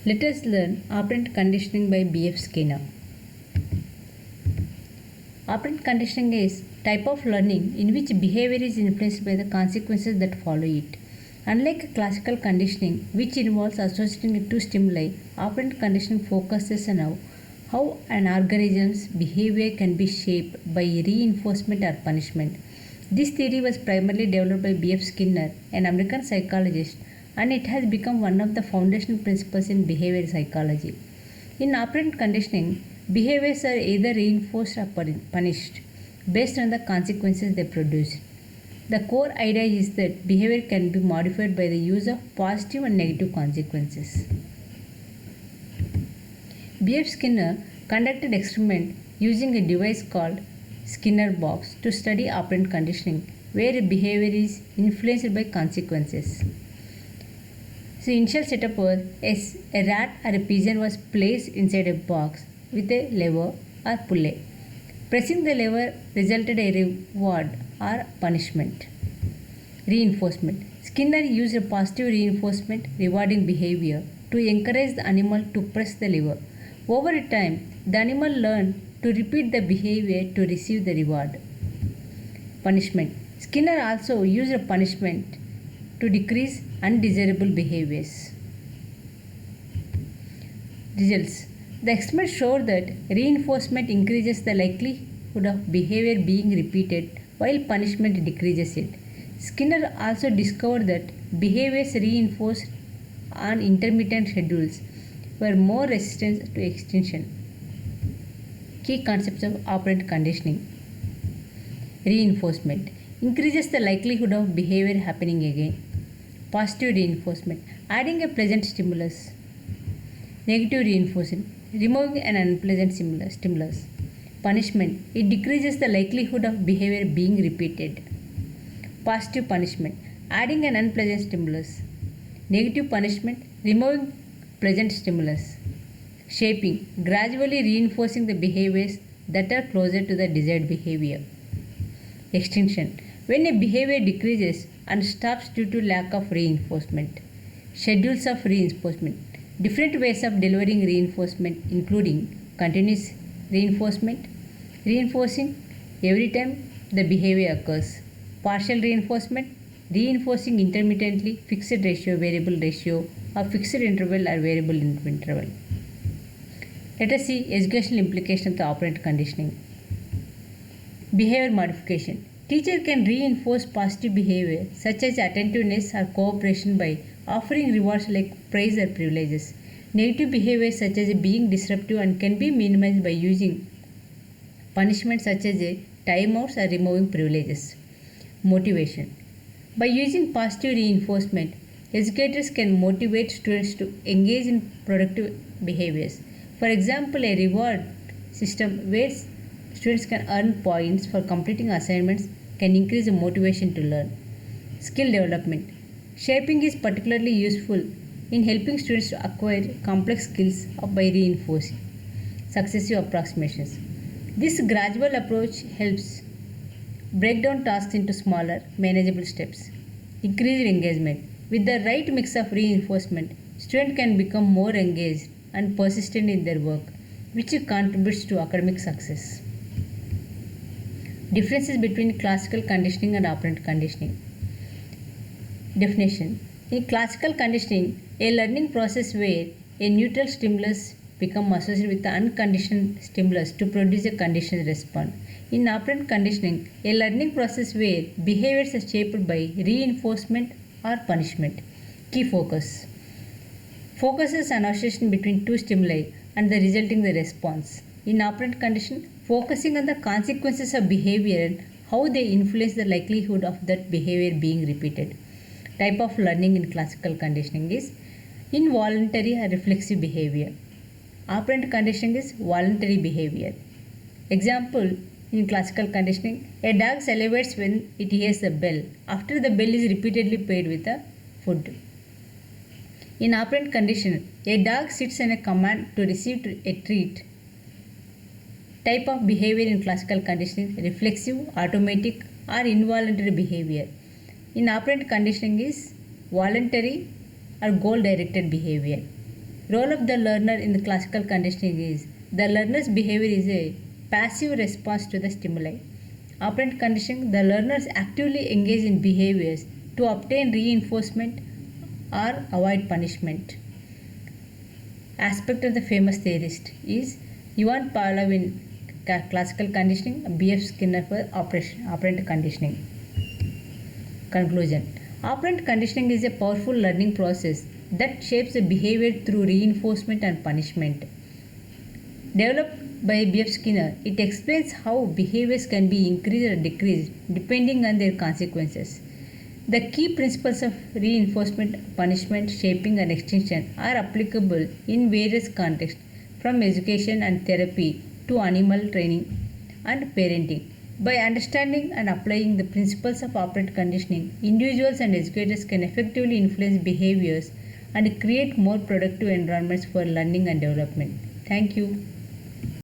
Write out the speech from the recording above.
Let us learn operant conditioning by B.F. Skinner. Operant conditioning is type of learning in which behavior is influenced by the consequences that follow it. Unlike classical conditioning, which involves associating two stimuli, operant conditioning focuses on how an organism's behavior can be shaped by reinforcement or punishment. This theory was primarily developed by B.F. Skinner, an American psychologist, and it has become one of the foundational principles in behavioral psychology. In operant conditioning, behaviors are either reinforced or punished based on the consequences they produce. The core idea is that behavior can be modified by the use of positive and negative consequences. B.F. Skinner conducted experiment using a device called Skinner box to study operant conditioning, where behavior is influenced by consequences. So initial setup was a rat or a pigeon was placed inside a box with a lever or pulley. Pressing the lever resulted a reward or punishment. Reinforcement. Skinner used a positive reinforcement rewarding behavior to encourage the animal to press the lever. Over time, the animal learned to repeat the behavior to receive the reward. Punishment. Skinner also used a punishment to decrease undesirable behaviors. Results. The experiment showed that reinforcement increases the likelihood of behavior being repeated while punishment decreases it. Skinner also discovered that behaviors reinforced on intermittent schedules were more resistant to extinction. Key concepts of operant conditioning. Reinforcement increases the likelihood of behavior happening again. Positive reinforcement, adding a pleasant stimulus. Negative reinforcement, removing an unpleasant stimulus. Punishment, it decreases the likelihood of behavior being repeated. Positive punishment, adding an unpleasant stimulus. Negative punishment, removing pleasant stimulus. Shaping, gradually reinforcing the behaviors that are closer to the desired behavior. Extinction, when a behavior decreases and stops due to lack of reinforcement. Schedules of reinforcement, different ways of delivering reinforcement including continuous reinforcement, reinforcing every time the behavior occurs, partial reinforcement, reinforcing intermittently, fixed ratio, variable ratio, or fixed interval or variable interval. Let us see educational implication of the operant conditioning. Behavior modification. Teacher can reinforce positive behavior such as attentiveness or cooperation by offering rewards like praise or privileges. Negative behavior such as being disruptive and can be minimized by using punishment such as timeouts or removing privileges. Motivation. By using positive reinforcement, educators can motivate students to engage in productive behaviors. For example, a reward system where students can earn points for completing assignments can increase the motivation to learn. Skill development. Shaping is particularly useful in helping students to acquire complex skills by reinforcing successive approximations. This gradual approach helps break down tasks into smaller, manageable steps. Increased engagement. With the right mix of reinforcement, students can become more engaged and persistent in their work, which contributes to academic success. Differences between classical conditioning and operant conditioning. Definition. In classical conditioning, a learning process where a neutral stimulus becomes associated with the unconditioned stimulus to produce a conditioned response. In operant conditioning, a learning process where behaviors are shaped by reinforcement or punishment. Key focus. Focuses on association between two stimuli and the resulting response. In operant condition, focusing on the consequences of behavior and how they influence the likelihood of that behavior being repeated. Type of learning in classical conditioning is involuntary or reflexive behavior. Operant conditioning is voluntary behavior. Example, in classical conditioning, a dog salivates when it hears a bell after the bell is repeatedly paired with a food. In operant condition, a dog sits on a command to receive a treat. Type of behavior in classical conditioning, reflexive, automatic, or involuntary behavior. In operant conditioning is voluntary or goal-directed behavior. Role of the learner in the classical conditioning is the learner's behavior is a passive response to the stimuli. Operant conditioning, the learners actively engage in behaviors to obtain reinforcement or avoid punishment. Aspect of the famous theorist is Ivan Pavlov in classical conditioning, B.F. Skinner for operant conditioning. Conclusion. Operant conditioning is a powerful learning process that shapes the behavior through reinforcement and punishment. Developed by B.F. Skinner, it explains how behaviors can be increased or decreased depending on their consequences. The key principles of reinforcement, punishment, shaping, and extinction are applicable in various contexts, from education and therapy to animal training and parenting. By understanding and applying the principles of operant conditioning, individuals and educators can effectively influence behaviors and create more productive environments for learning and development. Thank you.